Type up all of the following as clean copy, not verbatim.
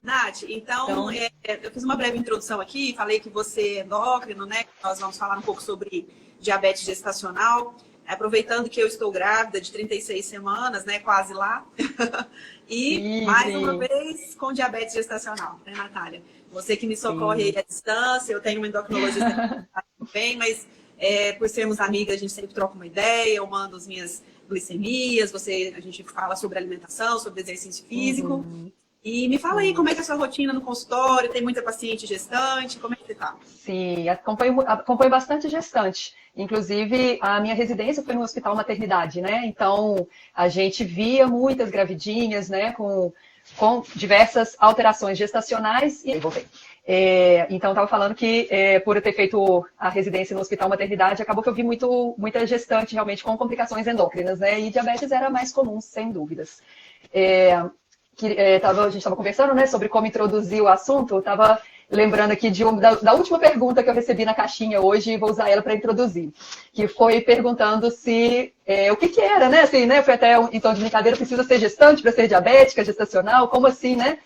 Nath, então, eu fiz uma breve introdução aqui, falei que você é endócrino, né? Nós vamos falar um pouco sobre diabetes gestacional, aproveitando que eu estou grávida de 36 semanas, né? Quase lá. E, Sim, mais uma sim, vez, com diabetes gestacional, né, Natália? Você que me socorre sim. aí à distância, eu tenho uma endocrinologista também, mas por sermos amigas, a gente sempre troca uma ideia, eu mando as minhas glicemias, a gente fala sobre alimentação, sobre exercício físico. Uhum, E me fala aí como é que é a sua rotina no consultório, tem muita paciente gestante, como é que você tá? sim, acompanho bastante gestante. Inclusive, a minha residência foi no Hospital Maternidade, né? Então, a gente via muitas gravidinhas, né? Com diversas alterações gestacionais. E aí, voltei. Então, estava falando que, por eu ter feito a residência no Hospital Maternidade, acabou que eu vi muita gestante realmente com complicações endócrinas, né? E diabetes era mais comum, sem dúvidas. É, a gente estava conversando, né, sobre como introduzir o assunto. Eu estava lembrando aqui da última pergunta que eu recebi na caixinha hoje e vou usar ela para introduzir, que foi perguntando se o que era, né? Assim, né? Foi até em tom de brincadeira, precisa ser gestante para ser diabética, gestacional? Como assim, né?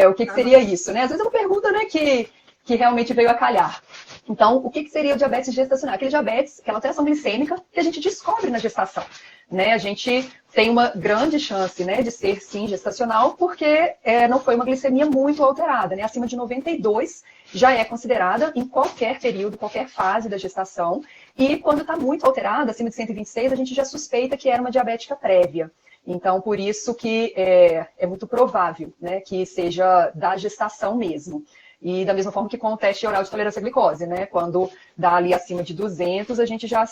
O que seria isso, né? Às vezes é uma pergunta, né, que realmente veio a calhar. Então, o que seria o diabetes gestacional? Aquele diabetes, aquela alteração glicêmica que a gente descobre na gestação. Né? A gente tem uma grande chance, né, de ser, sim, gestacional, porque não foi uma glicemia muito alterada. Né? Acima de 92 já é considerada em qualquer período, qualquer fase da gestação. E quando está muito alterada, acima de 126, a gente já suspeita que era uma diabética prévia. Então, por isso que é muito provável, né, que seja da gestação mesmo. E da mesma forma que com o teste oral de tolerância à glicose, né? Quando dá ali acima de 200, a gente já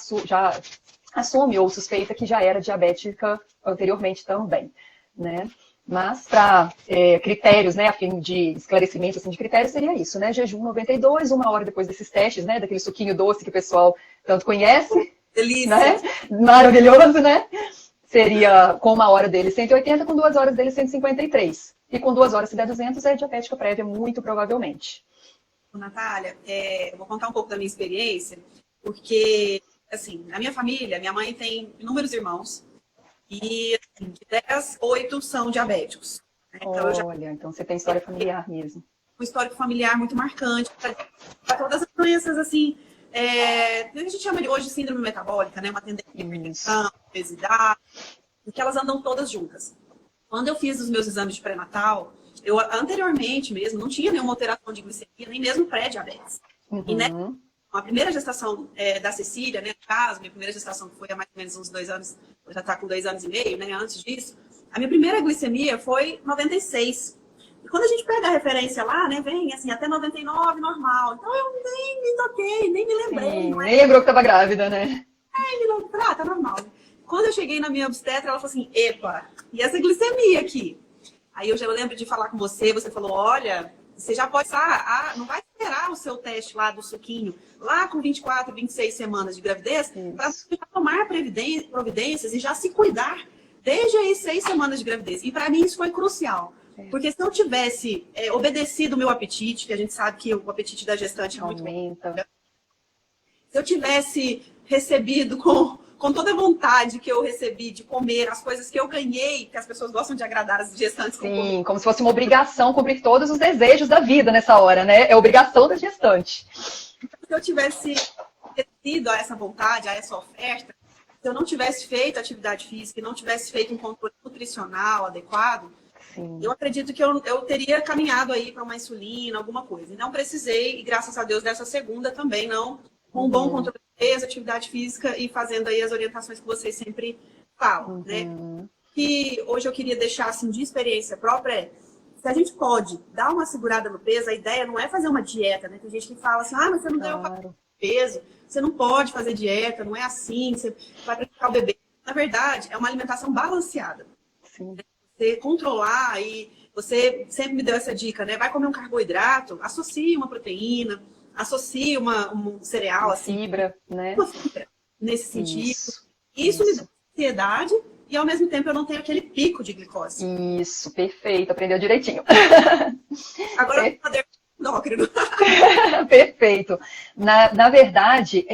assume ou suspeita que já era diabética anteriormente também, né? Mas para critérios, né, a fim de esclarecimento assim, de critérios, seria isso, né? Jejum 92, 1 hora depois desses testes, né? Daquele suquinho doce que o pessoal tanto conhece, Delícia! né? Maravilhoso, né? Seria com 1 hora dele 180, com 2 horas dele 153. E com 2 horas, se der 200, é diabética prévia, muito provavelmente. Natália, eu vou contar um pouco da minha experiência, porque, assim, na minha família, minha mãe tem inúmeros irmãos, e assim, de 10, 8 são diabéticos. Né? Então, eu já Olha, então você tem história familiar mesmo. um histórico familiar muito marcante para todas as doenças, assim, a gente chama de hoje de síndrome metabólica, né? Uma tendência de Isso. hipertensão, obesidade, porque elas andam todas juntas. Quando eu fiz os meus exames de pré-natal, eu anteriormente mesmo não tinha nenhuma alteração de glicemia, nem mesmo pré-diabetes. E né, Uhum. a primeira gestação da Cecília, né, no caso, minha primeira gestação que foi há mais ou menos uns 2 anos, já está com 2 anos e meio, né, antes disso, a minha primeira glicemia foi 96. E quando a gente pega a referência lá, né, vem assim, até 99 normal. Então eu nem me toquei, nem me lembrei, Sim, não é? nem lembrou que estava grávida, né? Tá normal. Quando eu cheguei na minha obstetra, ela falou assim, epa, e essa glicemia aqui? Aí eu já lembro de falar com você, você falou, olha, você já pode não vai esperar o seu teste lá do suquinho, lá com 24, 26 semanas de gravidez, para Isso. você já tomar providências e já se cuidar desde aí 6 semanas de gravidez. E para mim isso foi crucial. Porque se eu tivesse obedecido o meu apetite, que a gente sabe que o apetite da gestante é muito bom, Aumenta. se eu tivesse recebido com toda a vontade que eu recebi de comer as coisas que eu ganhei, que as pessoas gostam de agradar as gestantes com comer. Sim, como se fosse uma obrigação cumprir todos os desejos da vida nessa hora, né? É obrigação da gestante. Se eu tivesse recebido a essa vontade, a essa oferta, se eu não tivesse feito atividade física e não tivesse feito um controle nutricional adequado, Sim. eu acredito que eu teria caminhado aí para uma insulina, alguma coisa. E não precisei, e graças a Deus, dessa segunda também, não, com um bom controle de peso, atividade física e fazendo aí as orientações que vocês sempre falam, né? Que hoje eu queria deixar, assim, de experiência própria, se a gente pode dar uma segurada no peso, a ideia não é fazer uma dieta, né? Tem gente que fala assim, mas você não deu peso, você não pode fazer dieta, não é assim, você vai prejudicar o bebê. Na verdade, é uma alimentação balanceada. Sim. Você controlar, e você sempre me deu essa dica, né? Vai comer um carboidrato, associe uma proteína, associe um cereal, assim. Fibra, né? Uma fibra, nesse sentido. Isso me dá ansiedade e, ao mesmo tempo, eu não tenho aquele pico de glicose. Isso, perfeito, aprendeu direitinho. Agora, eu vou endócrino. Perfeito. Na verdade,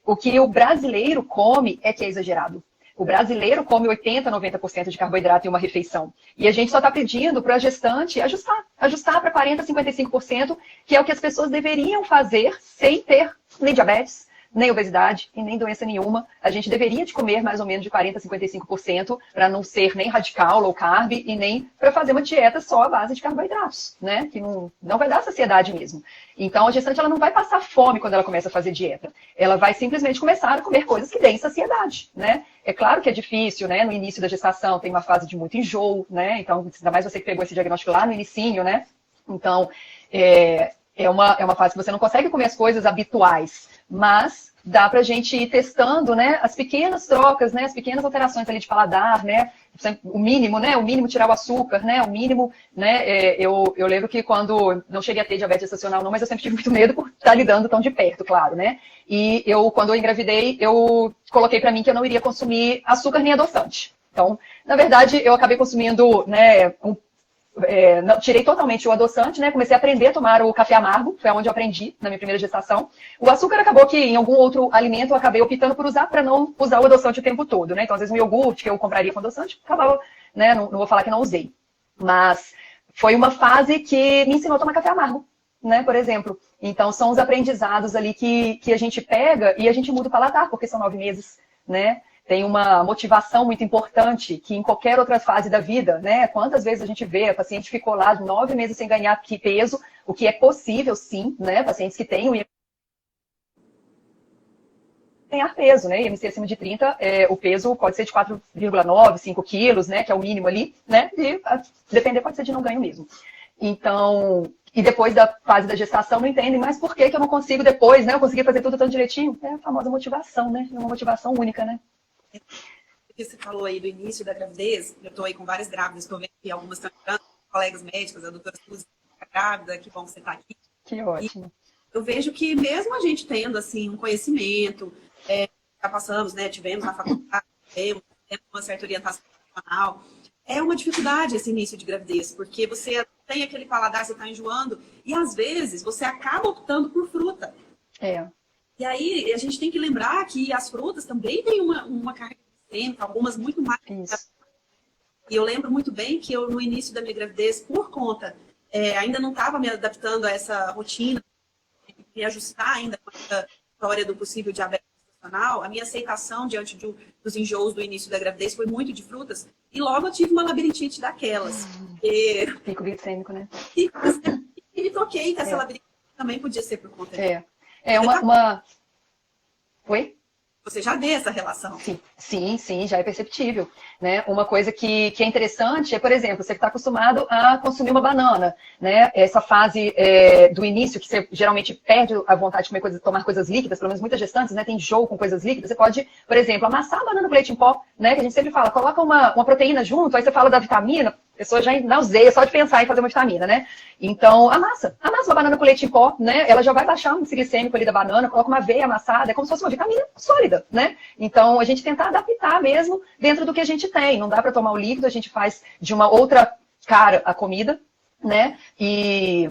o que o brasileiro come é que é exagerado. O brasileiro come 80%, 90% de carboidrato em uma refeição. E a gente só está pedindo para a gestante ajustar para 40%, 55%, que é o que as pessoas deveriam fazer sem ter nem diabetes, nem obesidade e nem doença nenhuma. A gente deveria de comer mais ou menos de 40% a 55% para não ser nem radical, low carb, e nem para fazer uma dieta só à base de carboidratos, né? Que não vai dar saciedade mesmo. Então, a gestante ela não vai passar fome quando ela começa a fazer dieta. Ela vai simplesmente começar a comer coisas que deem saciedade, né? É claro que é difícil, né? No início da gestação tem uma fase de muito enjoo, né? Então, ainda mais você que pegou esse diagnóstico lá no inicinho, né? Então, é uma fase que você não consegue comer as coisas habituais, mas dá pra gente ir testando, né, as pequenas trocas, né, as pequenas alterações ali de paladar, né, o mínimo, né, o mínimo tirar o açúcar, né, o mínimo, né, eu lembro que quando, não cheguei a ter diabetes gestacional não, mas eu sempre tive muito medo por estar lidando tão de perto, claro, né, e quando eu engravidei, eu coloquei pra mim que eu não iria consumir açúcar nem adoçante. Então, na verdade, eu acabei consumindo, né, tirei totalmente o adoçante, né? Comecei a aprender a tomar o café amargo, foi onde eu aprendi na minha primeira gestação. O açúcar acabou que em algum outro alimento eu acabei optando por usar para não usar o adoçante o tempo todo, né? Então, às vezes, um iogurte que eu compraria com adoçante, acabava, né? Não vou falar que não usei. Mas foi uma fase que me ensinou a tomar café amargo, né? Por exemplo. Então, são os aprendizados ali que a gente pega e a gente muda o paladar, porque são 9 meses, né? Tem uma motivação muito importante que em qualquer outra fase da vida, né? Quantas vezes a gente vê, a paciente ficou lá 9 meses sem ganhar peso, o que é possível sim, né? Pacientes que têm o IMC ganhar peso, né? IMC acima de 30, o peso pode ser de 4,9, 5 quilos, né? Que é o mínimo ali, né? E depender pode ser de não ganho mesmo. Então, e depois da fase da gestação não entendem, mas por que eu não consigo depois, né? Eu consegui fazer tudo tão direitinho? É a famosa motivação, né? É uma motivação única, né? Que você falou aí do início da gravidez, eu estou aí com várias grávidas, estou vendo que algumas estão entrando, colegas médicos, a doutora Suzy está grávida, que bom que você está aqui. Que ótimo. E eu vejo que mesmo a gente tendo, assim, um conhecimento, já passamos, né, tivemos na faculdade, temos uma certa orientação profissional, é uma dificuldade esse início de gravidez, porque você tem aquele paladar, você está enjoando, e às vezes você acaba optando por fruta. E aí, a gente tem que lembrar que as frutas também têm uma carga glicêmica, algumas muito mais. Isso. E eu lembro muito bem que eu, no início da minha gravidez, por conta, ainda não estava me adaptando a essa rotina, me ajustar ainda com essa história do possível diabetes gestacional, a minha aceitação diante dos enjoos do início da gravidez foi muito de frutas. E logo eu tive uma labirintite daquelas. Pico glicêmico, né? E me toquei que essa labirintite também podia ser por conta disso. Oi? Você já vê essa relação. Sim, já é perceptível. Né? Uma coisa que é interessante é, por exemplo, você está acostumado a consumir uma banana, né? Essa fase do início, que você geralmente perde a vontade de comer coisas, tomar coisas líquidas, pelo menos muitas gestantes, né? Tem enjoo com coisas líquidas, você pode, por exemplo, amassar a banana com leite em pó, né? Que a gente sempre fala, coloca uma proteína junto, aí você fala da vitamina, a pessoa já nauseia só de pensar em fazer uma vitamina, né? Então, amassa uma banana com leite em pó, né? Ela já vai baixar o índice glicêmico ali da banana, coloca uma aveia amassada, é como se fosse uma vitamina sólida, né? Então, a gente tentar adaptar mesmo dentro do que a gente tem. Não dá para tomar o líquido, a gente faz de uma outra cara a comida, né? E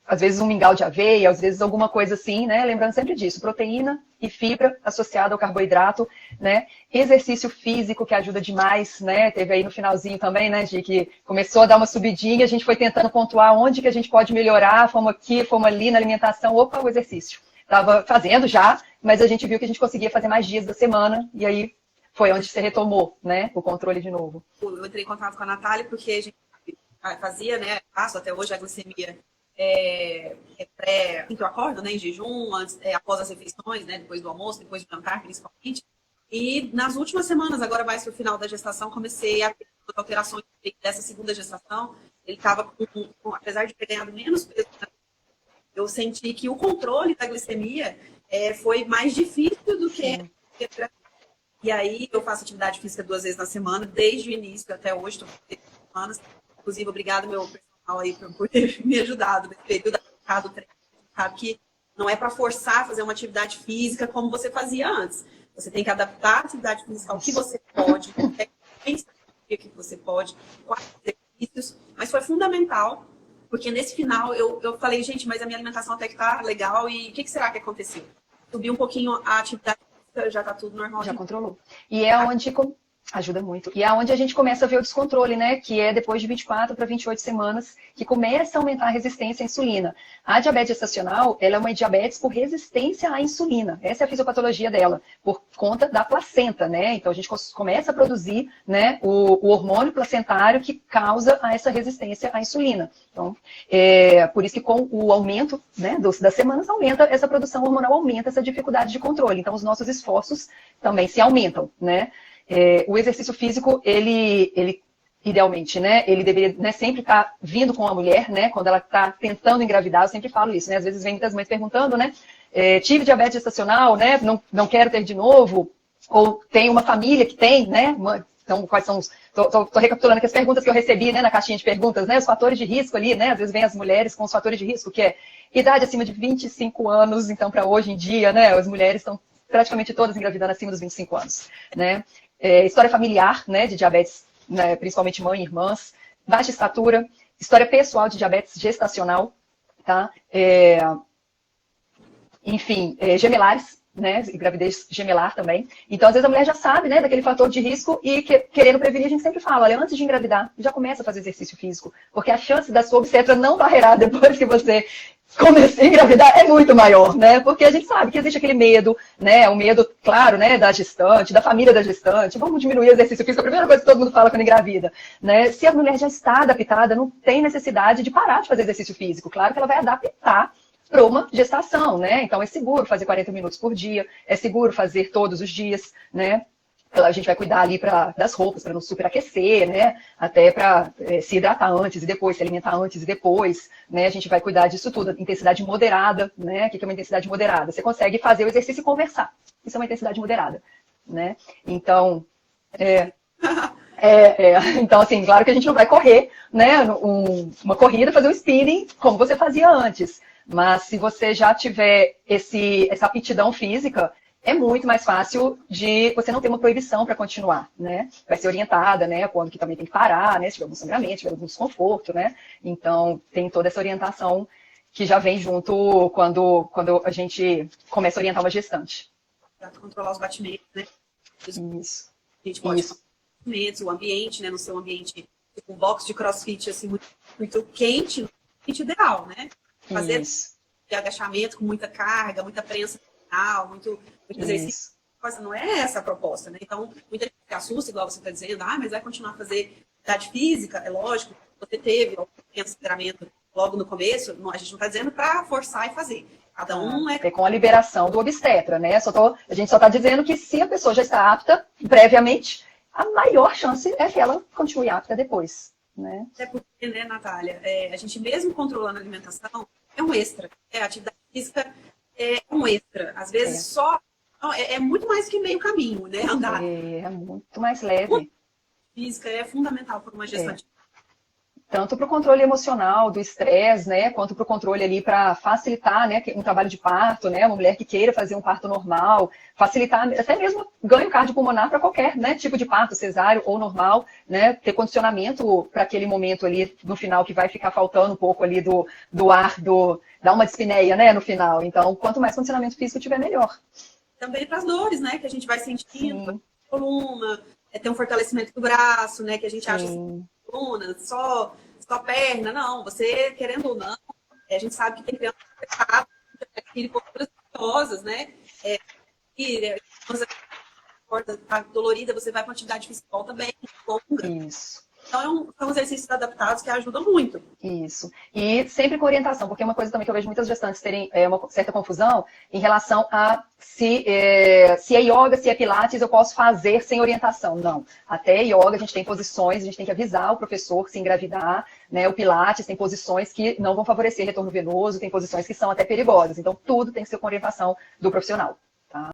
às vezes um mingau de aveia, às vezes alguma coisa assim, né? Lembrando sempre disso, proteína e fibra associada ao carboidrato, né? Exercício físico que ajuda demais, né? Teve aí no finalzinho também, né, de que começou a dar uma subidinha, a gente foi tentando pontuar onde que a gente pode melhorar, fomos aqui, fomos ali na alimentação, opa, o exercício. Estava fazendo já, mas a gente viu que a gente conseguia fazer mais dias da semana, e aí foi onde você retomou, né, o controle de novo. Eu entrei em contato com a Natália porque a gente fazia, né, faço até hoje a glicemia que eu acordo, né, em jejum, após as refeições, né, depois do almoço, depois do jantar, principalmente. E nas últimas semanas, agora mais para o final da gestação, comecei a ter alterações dessa segunda gestação. Ele estava apesar de ter ganhado menos peso, eu senti que o controle da glicemia foi mais difícil do que... E aí eu faço atividade física 2 vezes na semana, desde o início até hoje, estou com 3 semanas. Inclusive, obrigado meu personal aí por ter me ajudado nesse período do treino. Sabe que não é para forçar a fazer uma atividade física como você fazia antes. Você tem que adaptar a atividade física ao que você pode, o que você pode, quais exercícios. Mas foi fundamental, porque nesse final eu falei, gente, mas a minha alimentação até que tá legal, e o que será que aconteceu? Subi um pouquinho a atividade física, já tá tudo normal. Já controlou. E é onde... Ajuda muito. E é onde a gente começa a ver o descontrole, né? Que é depois de 24 para 28 semanas, que começa a aumentar a resistência à insulina. A diabetes gestacional, ela é uma diabetes por resistência à insulina. Essa é a fisiopatologia dela, por conta da placenta, né? Então a gente começa a produzir, né, o hormônio placentário que causa essa resistência à insulina. Então, por isso que com o aumento, né, das semanas, aumenta essa produção hormonal, aumenta essa dificuldade de controle. Então os nossos esforços também se aumentam, né? O exercício físico, ele idealmente, né, ele deveria, né, sempre estar vindo com a mulher, né, quando ela está tentando engravidar, eu sempre falo isso, né, às vezes vem muitas mães perguntando, né, tive diabetes gestacional, né, não quero ter de novo, ou tem uma família que tem, né, então quais são os... Tô recapitulando aqui as perguntas que eu recebi, né, na caixinha de perguntas, né, os fatores de risco ali, né, às vezes vem as mulheres com os fatores de risco, que é idade acima de 25 anos, então para hoje em dia, né, as mulheres estão praticamente todas engravidando acima dos 25 anos, né. História familiar, né, de diabetes, né, principalmente mãe e irmãs, baixa estatura, história pessoal de diabetes gestacional, tá? Enfim, gemelares, né, gravidez gemelar também. Então, às vezes a mulher já sabe, né, daquele fator de risco e querendo prevenir, a gente sempre fala, olha, antes de engravidar, já começa a fazer exercício físico, porque a chance da sua obstetra não barreirar depois que você começar a engravidar é muito maior, né? Porque a gente sabe que existe aquele medo, né? O medo, claro, né? Da gestante, da família da gestante. Vamos diminuir o exercício físico. A primeira coisa que todo mundo fala quando engravida, né? Se a mulher já está adaptada, não tem necessidade de parar de fazer exercício físico. Claro que ela vai adaptar para uma gestação, né? Então é seguro fazer 40 minutos por dia, é seguro fazer todos os dias, né? A gente vai cuidar ali das roupas para não superaquecer, né? Até para se hidratar antes e depois, se alimentar antes e depois, né? A gente vai cuidar disso tudo. Intensidade moderada, né? O que é uma intensidade moderada? Você consegue fazer o exercício e conversar. Isso é uma intensidade moderada, né? Então, então, assim, claro que a gente não vai correr, né? Uma corrida, fazer um spinning como você fazia antes. Mas se você já tiver essa aptidão física, é muito mais fácil de você não ter uma proibição para continuar, né? Vai ser orientada, né? Quando que também tem que parar, né? Se tiver algum sangramento, se tiver algum desconforto, né? Então, tem toda essa orientação que já vem junto quando a gente começa a orientar uma gestante. Para controlar os batimentos, né? Isso. A gente pode fazer batimentos, o ambiente, né? No seu ambiente, tipo um box de crossfit, assim, muito, muito quente, no ambiente ideal, né? Fazer agachamento com muita carga, muita prensa muito exercício. Mas não é essa a proposta, né? Então, muita gente se assusta, igual você está dizendo, mas vai continuar a fazer atividade física, é lógico, você teve algum treinamento logo no começo, a gente não está dizendo para forçar e fazer. Cada um é com a liberação do obstetra, né? A gente só está dizendo que se a pessoa já está apta previamente, a maior chance é que ela continue apta depois, né? Até porque, né, Natália, a gente mesmo controlando a alimentação é um extra. A atividade física é um extra. Às vezes só... É muito mais que meio caminho, né? Andar. É muito mais leve. Física é fundamental para uma gestante. Tanto para o controle emocional, do estresse, né? Quanto para o controle ali para facilitar, né, um trabalho de parto, né? Uma mulher que queira fazer um parto normal, facilitar até mesmo ganho cardiopulmonar para qualquer, né, tipo de parto, cesáreo ou normal, né? Ter condicionamento para aquele momento ali no final que vai ficar faltando um pouco ali do ar, dar uma dispneia, né, no final. Então, quanto mais condicionamento físico tiver, melhor. Também para as dores, né, que a gente vai sentindo, coluna, ter um fortalecimento do braço, né, que a gente acha assim, coluna, só perna, não, você querendo ou não, a gente sabe que tem criança que posturas dolorosas, né, tá dolorida, você vai para uma atividade física também, longa. Isso. Então, são exercícios adaptados que ajudam muito. Isso. E sempre com orientação, porque é uma coisa também que eu vejo muitas gestantes terem uma certa confusão em relação a se é yoga, se é pilates, eu posso fazer sem orientação. Não. Até yoga a gente tem posições, a gente tem que avisar o professor se engravidar, né? O pilates tem posições que não vão favorecer retorno venoso, tem posições que são até perigosas. Então, tudo tem que ser com orientação do profissional.